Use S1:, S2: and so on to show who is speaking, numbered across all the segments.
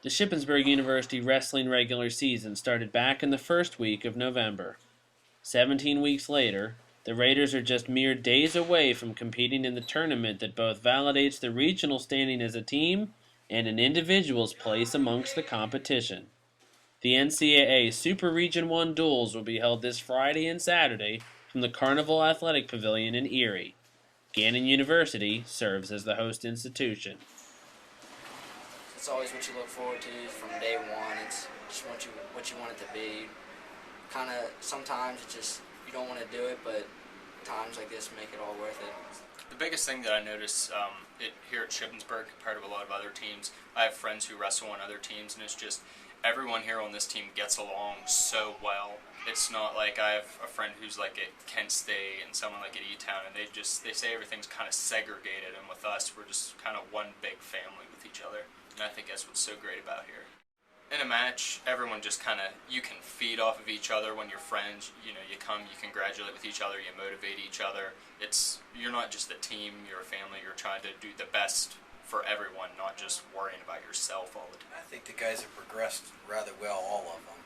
S1: The Shippensburg University wrestling regular season started back in the first week of November. 17 weeks later, the Raiders are just mere days away from competing in the tournament that both validates the regional standing as a team and an individual's place amongst the competition. The NCAA Super Region 1 duels will be held this Friday and Saturday from the Carnival Athletic Pavilion in Erie. Gannon University serves as the host institution.
S2: It's always what you look forward to from day one. It's just what you want it to be. Kind of sometimes it's just you don't want to do it, but times like this make it all worth it.
S3: The biggest thing that I notice here at Shippensburg compared to a lot of other teams, I have friends who wrestle on other teams, and it's just everyone here on this team gets along so well. It's not like I have a friend who's like at Kent State and someone like at E-Town, and they say everything's kind of segregated, and with us, we're just kind of one big family with each other. And I think that's what's so great about here. In a match, everyone just kind of, you can feed off of each other when you're friends. You know, you come, you congratulate with each other, you motivate each other. You're not just a team, you're a family. You're trying to do the best for everyone, not just worrying about yourself all the time.
S4: I think the guys have progressed rather well, all of them.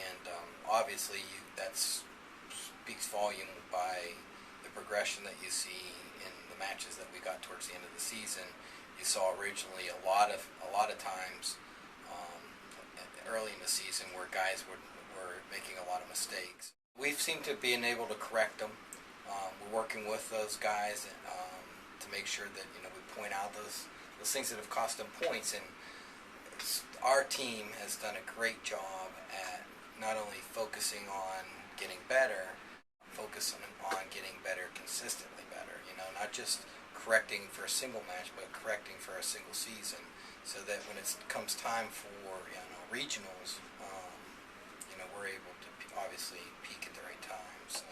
S4: And obviously, that speaks volume by the progression that you see in the matches that we got towards the end of the season. You saw originally a lot of times early in the season where guys were making a lot of mistakes. We've seemed to be able to correct them. We're working with those guys to make sure that we point out those things that have cost them points. And our team has done a great job at not only focusing on getting better, focusing on getting better consistently better. Not just correcting for a single match, but correcting for a single season, so that when it comes time for regionals, we're able to obviously peak at the right times.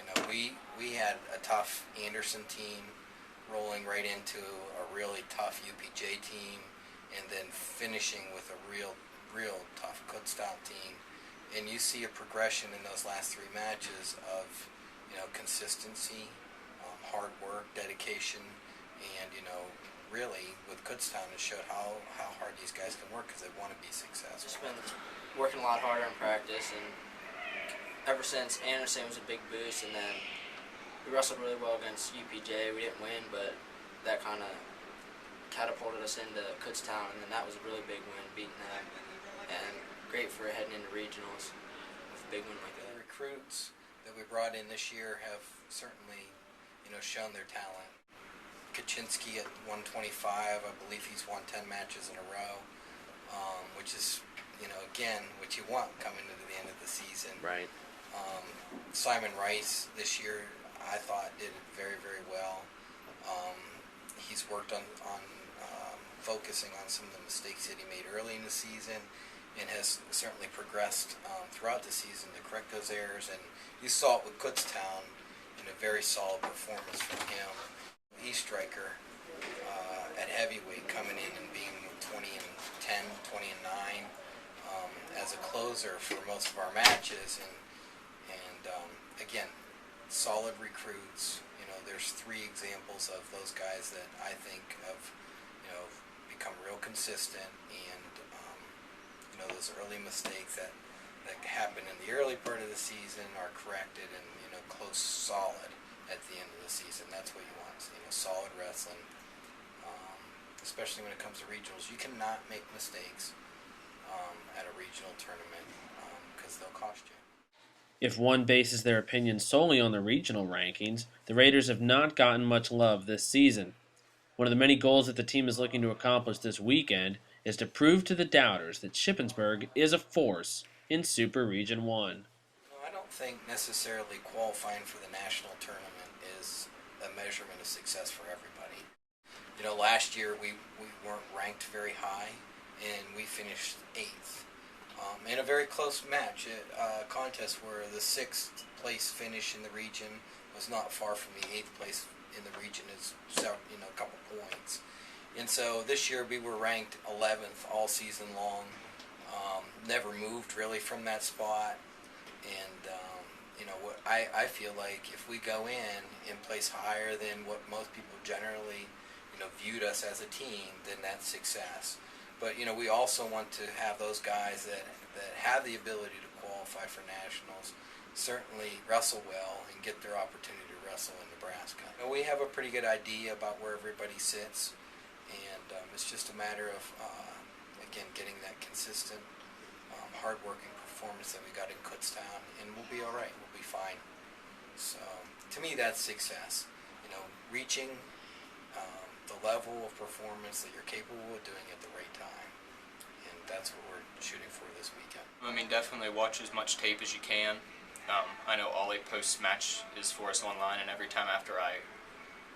S4: We had a tough Anderson team rolling right into a really tough UPJ team, and then finishing with a real tough Kutztown team. And you see a progression in those last three matches of consistency, hard work, dedication. And, really, with Kutztown, it showed how hard these guys can work because they want to be successful.
S2: Just been working a lot harder in practice, and ever since Anderson was a big boost, and then we wrestled really well against UPJ. We didn't win, but that kind of catapulted us into Kutztown, and then that was a really big win, beating them. And great for heading into regionals with a big win like that.
S4: The recruits that we brought in this year have certainly, shown their talent. Kochinsky at 125, I believe he's won 10 matches in a row, which is, again, what you want coming into the end of the season.
S1: Right.
S4: Simon Rice this year, I thought, did it very, very well. He's worked on focusing on some of the mistakes that he made early in the season, and has certainly progressed throughout the season to correct those errors. And you saw it with Kutztown in a very solid performance from him. E-striker at heavyweight coming in and being 20 and 10, 20 and 9 as a closer for most of our matches, and again, solid recruits. There's three examples of those guys that I think have become real consistent, and those early mistakes that happen in the early part of the season are corrected and close solid at the end of the season. That's what you want, solid wrestling, especially when it comes to regionals. You cannot make mistakes at a regional tournament because they'll cost you.
S1: If one bases their opinion solely on the regional rankings, the Raiders have not gotten much love this season. One of the many goals that the team is looking to accomplish this weekend is to prove to the doubters that Shippensburg is a force in Super Region 1.
S4: I don't think necessarily qualifying for the national tournament is a measurement of success for everybody. Last year we weren't ranked very high, and we finished 8th. In a very close match, a contest where the 6th place finish in the region was not far from the 8th place in the region. It's a couple points. And so this year we were ranked 11th all season long. Never moved really from that spot. And what I feel like if we go in and place higher than what most people generally viewed us as a team, then that's success. But we also want to have those guys that have the ability to qualify for nationals certainly wrestle well and get their opportunity to wrestle in Nebraska. We have a pretty good idea about where everybody sits, and it's just a matter of again getting that consistent, hard-working performance that we got in Kutztown, and we'll be all right. We'll be fine. So to me, that's success. Reaching the level of performance that you're capable of doing at the right time, and that's what we're shooting for this weekend.
S3: I mean, definitely watch as much tape as you can. I know Ollie posts match is for us online, and every time after I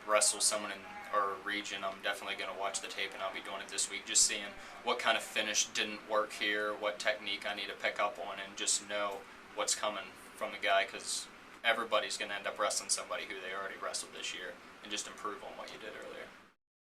S3: wrestle someone in our region, I'm definitely going to watch the tape, and I'll be doing it this week, just seeing what kind of finish didn't work here, what technique I need to pick up on, and just know what's coming from the guy, because everybody's going to end up wrestling somebody who they already wrestled this year, and just improve on what you did earlier.